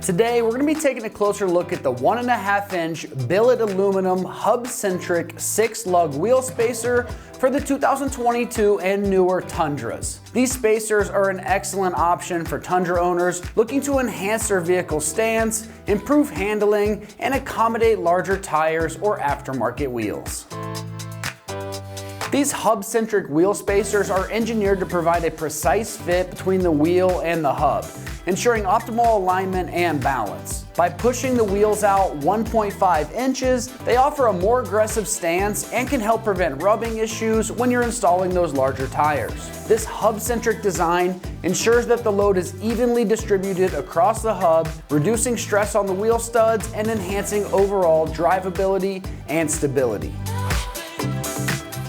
Today, we're going to be taking a closer look at the 1.5-inch Billet Aluminum Hubcentric 6-Lug wheel spacer for the 2022 and newer Tundras. These spacers are an excellent option for Tundra owners looking to enhance their vehicle stance, improve handling, and accommodate larger tires or aftermarket wheels. These Hubcentric wheel spacers are engineered to provide a precise fit between the wheel and the hub, ensuring optimal alignment and balance. By pushing the wheels out 1.5 inches, they offer a more aggressive stance and can help prevent rubbing issues when you're installing those larger tires. This Hubcentric design ensures that the load is evenly distributed across the hub, reducing stress on the wheel studs and enhancing overall drivability and stability.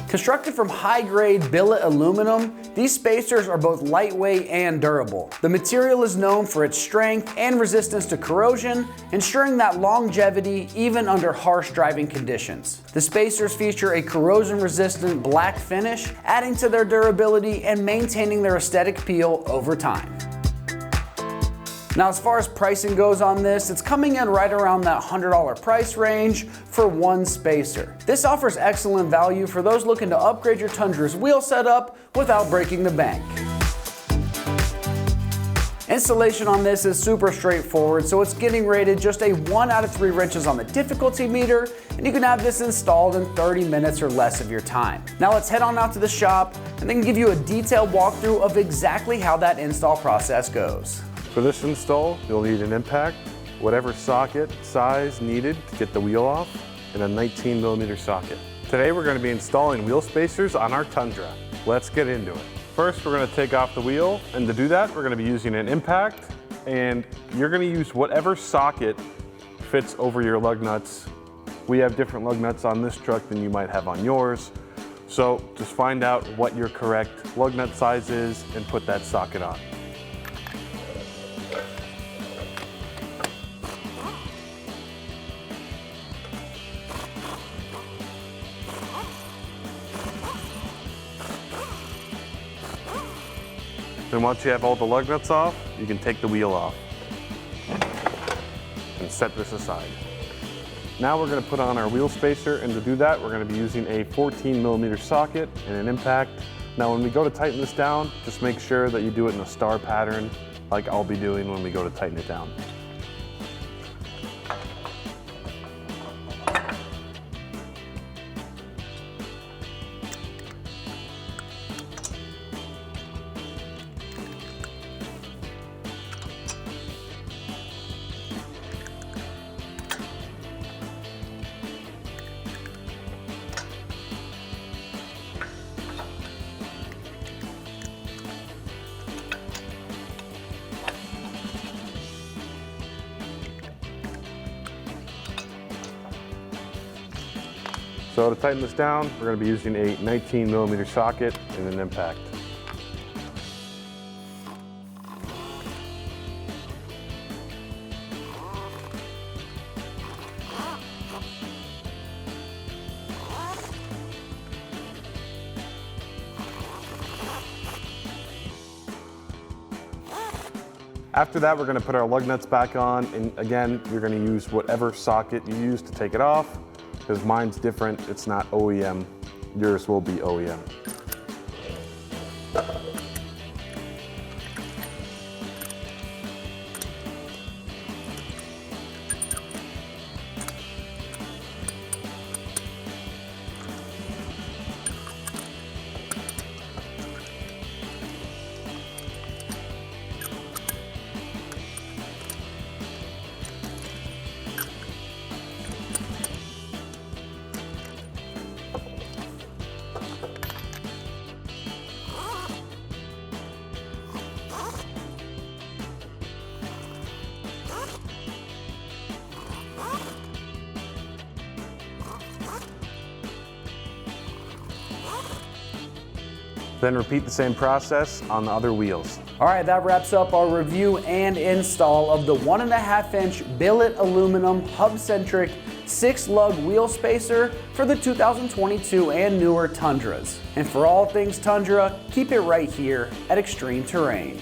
Constructed from high-grade billet aluminum, these spacers are both lightweight and durable. The material is known for its strength and resistance to corrosion, ensuring that longevity even under harsh driving conditions. The spacers feature a corrosion-resistant black finish, adding to their durability and maintaining their aesthetic appeal over time. Now, as far as pricing goes on this, it's coming in right around that $100 price range for one spacer. This offers excellent value for those looking to upgrade your Tundra's wheel setup without breaking the bank. Installation on this is super straightforward, so it's getting rated just a 1 out of 3 wrenches on the difficulty meter, and you can have this installed in 30 minutes or less of your time. Now let's head on out to the shop and then give you a detailed walkthrough of exactly how that install process goes. For this install, you'll need an impact, whatever socket size needed to get the wheel off, and a 19mm socket. Today we're going to be installing wheel spacers on our Tundra. Let's get into it. First, we're going to take off the wheel, and to do that, we're going to be using an impact, and you're going to use whatever socket fits over your lug nuts. We have different lug nuts on this truck than you might have on yours, so just find out what your correct lug nut size is and put that socket on. Then once you have all the lug nuts off, you can take the wheel off and set this aside. Now we're going to put on our wheel spacer, and to do that we're going to be using a 14mm socket and an impact. Now when we go to tighten this down, just make sure that you do it in a star pattern like I'll be doing when we go to tighten it down. So to tighten this down, we're going to be using a 19mm socket and an impact. After that, we're going to put our lug nuts back on, and again, you're going to use whatever socket you use to take it off. Because mine's different, it's not OEM, yours will be OEM. Then repeat the same process on the other wheels. All right, that wraps up our review and install of the 1.5-inch Billet Aluminum Hubcentric 6-Lug wheel spacer for the 2022 and newer Tundras. And for all things Tundra, keep it right here at Extreme Terrain.